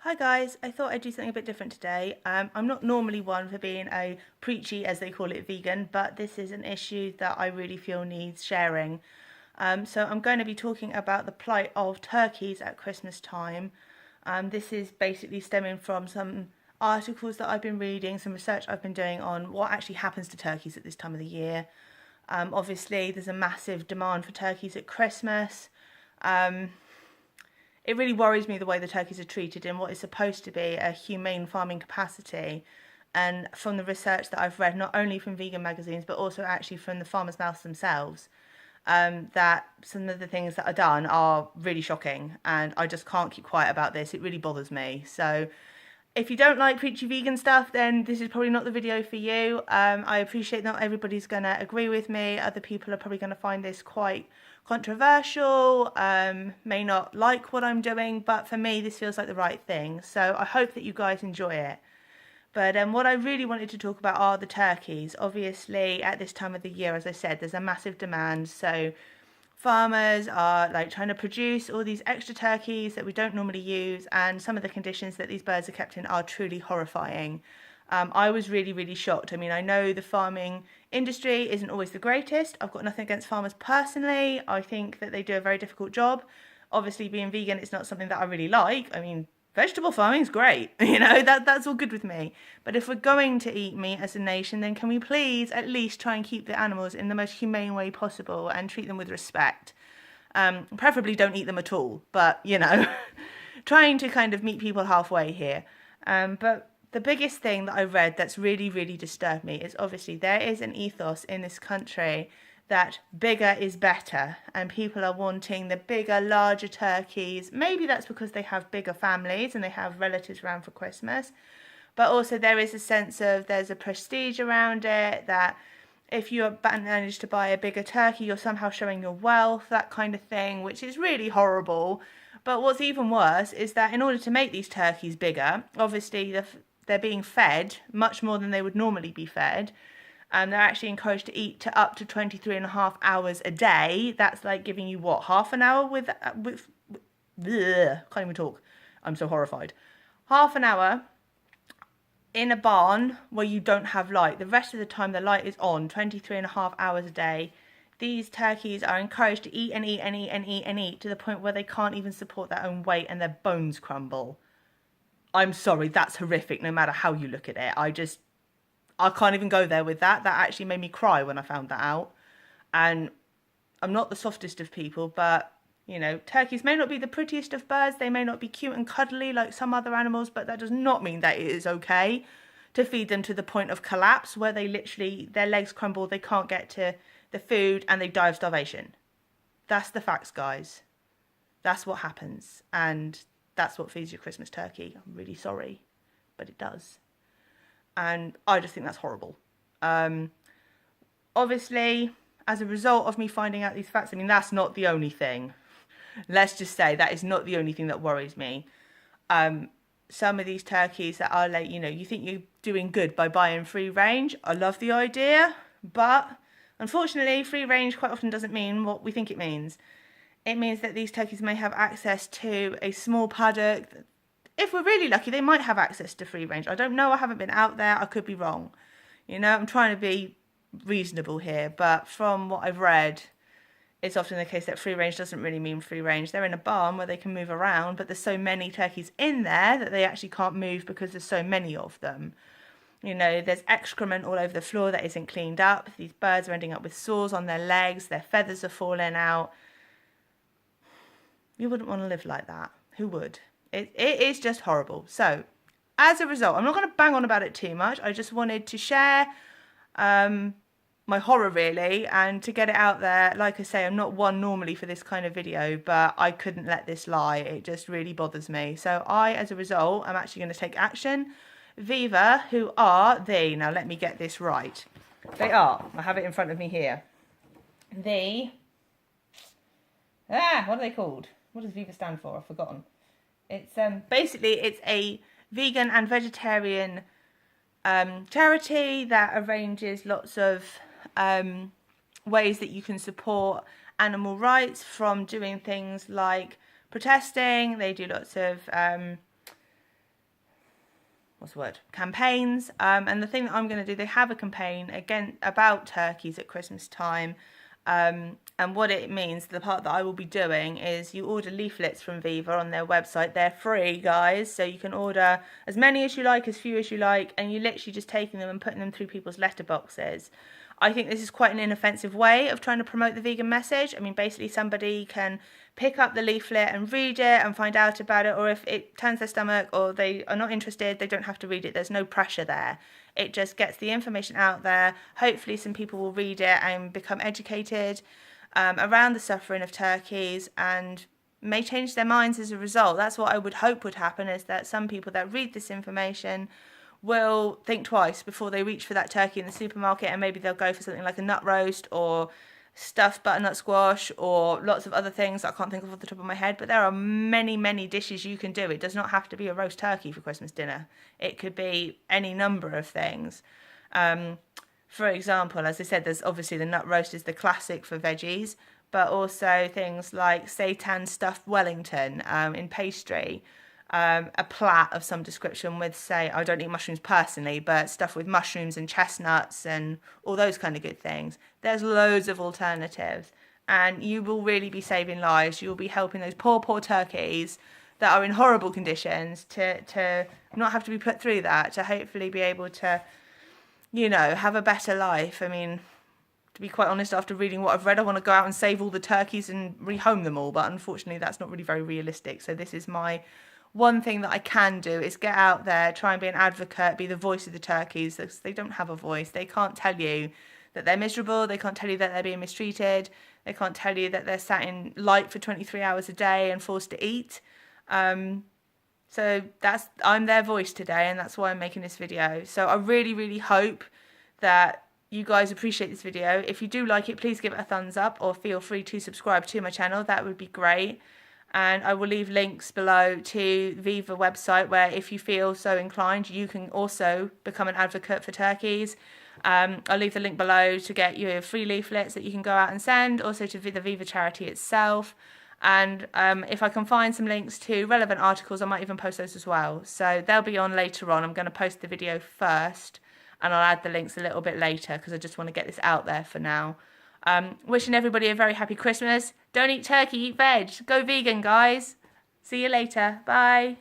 Hi guys, I thought I'd do something a bit different today. I'm not normally one for being a preachy, as they call it, vegan, but this is an issue that I really feel needs sharing. So I'm going to be talking about the plight of turkeys at Christmas time. This is basically stemming from some articles that I've been reading, some research I've been doing on what actually happens to turkeys at this time of the year. Obviously, there's a massive demand for turkeys at Christmas. It really worries me the way the turkeys are treated in what is supposed to be a humane farming capacity. And from the research that I've read, not only from vegan magazines, but also actually from the farmers' mouths themselves, that some of the things that are done are really shocking. And I just can't keep quiet about this. It really bothers me. So if you don't like preachy vegan stuff, then this is probably not the video for you. I appreciate not everybody's going to agree with me. Other people are probably going to find this quite controversial, may not like what I'm doing, but for me this feels like the right thing. So I hope that you guys enjoy it. But what I really wanted to talk about are the turkeys. Obviously at this time of the year, as I said, there's a massive demand. So farmers are like trying to produce all these extra turkeys that we don't normally use, and some of the conditions that these birds are kept in are truly horrifying. I was really shocked. I mean, I know the farming industry isn't always the greatest. I've got nothing against farmers personally. I think that they do a very difficult job. Obviously, being vegan is not something that I really like. I mean, vegetable farming is great. That's all good with me. But if we're going to eat meat as a nation, then can we please at least try and keep the animals in the most humane way possible and treat them with respect? Preferably don't eat them at all, but trying to kind of meet people halfway here. But the biggest thing that I read that's really disturbed me is obviously there is an ethos in this country that bigger is better, and people are wanting the bigger, larger turkeys. Maybe that's because they have bigger families and they have relatives around for Christmas, but also there is a sense of there's a prestige around it, that if you manage to buy a bigger turkey, you're somehow showing your wealth, that kind of thing, which is really horrible. But what's even worse is that in order to make these turkeys bigger, obviously they're being fed much more than they would normally be fed. And they're actually encouraged to eat to up to 23.5 hours a day. That's like giving you what, half an hour with bleh, can't even talk. I'm so horrified. Half an hour in a barn where you don't have light. The rest of the time the light is on, 23.5 hours a day. These turkeys are encouraged to eat and eat and eat and eat and eat to the point where they can't even support their own weight and their bones crumble. I'm sorry, that's horrific no matter how you look at it. I can't even go there with that. That actually made me cry when I found that out. And I'm not the softest of people, but turkeys may not be the prettiest of birds. They may not be cute and cuddly like some other animals, but that does not mean that it is okay to feed them to the point of collapse where they literally, their legs crumble, they can't get to the food and they die of starvation. That's the facts, guys. That's what happens. And that's what feeds your Christmas turkey. I'm really sorry, but it does. And I just think that's horrible. Obviously, as a result of me finding out these facts, I mean, that's not the only thing. Let's just say that is not the only thing that worries me. Some of these turkeys that are like, you think you're doing good by buying free range. I love the idea, but unfortunately, free range quite often doesn't mean what we think it means. It means that these turkeys may have access to a small paddock. If we're really lucky, they might have access to free range. I don't know. I haven't been out there. I could be wrong. I'm trying to be reasonable here. But from what I've read, it's often the case that free range doesn't really mean free range. They're in a barn where they can move around, but there's so many turkeys in there that they actually can't move because there's so many of them. There's excrement all over the floor that isn't cleaned up. These birds are ending up with sores on their legs. Their feathers are falling out. You wouldn't want to live like that. Who would? It is just horrible. So, as a result, I'm not going to bang on about it too much. I just wanted to share my horror, really, and to get it out there. Like I say, I'm not one normally for this kind of video, but I couldn't let this lie. It just really bothers me. So as a result, I'm actually going to take action. Viva, who are the, now let me get this right. They are, I have it in front of me here. What are they called? What does Viva stand for? I've forgotten. It's basically it's a vegan and vegetarian charity that arranges lots of ways that you can support animal rights, from doing things like protesting. They do lots of campaigns. And the thing that I'm going to do, they have a campaign again about turkeys at Christmas time. And what it means, the part that I will be doing is you order leaflets from Viva on their website. They're free, guys, so you can order as many as you like, as few as you like, and you're literally just taking them and putting them through people's letterboxes. I think this is quite an inoffensive way of trying to promote the vegan message. I mean, basically somebody can pick up the leaflet and read it and find out about it, or if it turns their stomach or they are not interested, they don't have to read it. There's no pressure there. It just gets the information out there. Hopefully some people will read it and become educated around the suffering of turkeys and may change their minds as a result. That's what I would hope would happen, is that some people that read this information will think twice before they reach for that turkey in the supermarket, and maybe they'll go for something like a nut roast or stuffed butternut squash or lots of other things I can't think of off the top of my head. But there are many, many dishes you can do. It does not have to be a roast turkey for Christmas dinner. It could be any number of things. For example, as I said, there's obviously the nut roast is the classic for veggies, but also things like seitan stuffed Wellington in pastry. A plat of some description with, say, I don't eat mushrooms personally, but stuff with mushrooms and chestnuts and all those kind of good things. There's loads of alternatives, and you will really be saving lives. You'll be helping those poor, poor turkeys that are in horrible conditions to not have to be put through that, to hopefully be able to, you know, have a better life. I mean, to be quite honest, after reading what I've read, I want to go out and save all the turkeys and rehome them all, but unfortunately that's not really very realistic. So this is my one thing that I can do, is get out there, try and be an advocate, be the voice of the turkeys. They don't have a voice. They can't tell you that they're miserable. They can't tell you that they're being mistreated. They can't tell you that they're sat in light for 23 hours a day and forced to eat. So I'm their voice today, and that's why I'm making this video. So I really, really hope that you guys appreciate this video. If you do like it, please give it a thumbs up, or feel free to subscribe to my channel. That would be great. And I will leave links below to Viva website, where if you feel so inclined, you can also become an advocate for turkeys. I'll leave the link below to get your free leaflets that you can go out and send, also to the Viva charity itself. And if I can find some links to relevant articles, I might even post those as well. So they'll be on later on. I'm going to post the video first, and I'll add the links a little bit later because I just want to get this out there for now. Wishing everybody a very happy Christmas. Don't eat turkey, eat veg. Go vegan, guys. See you later. Bye.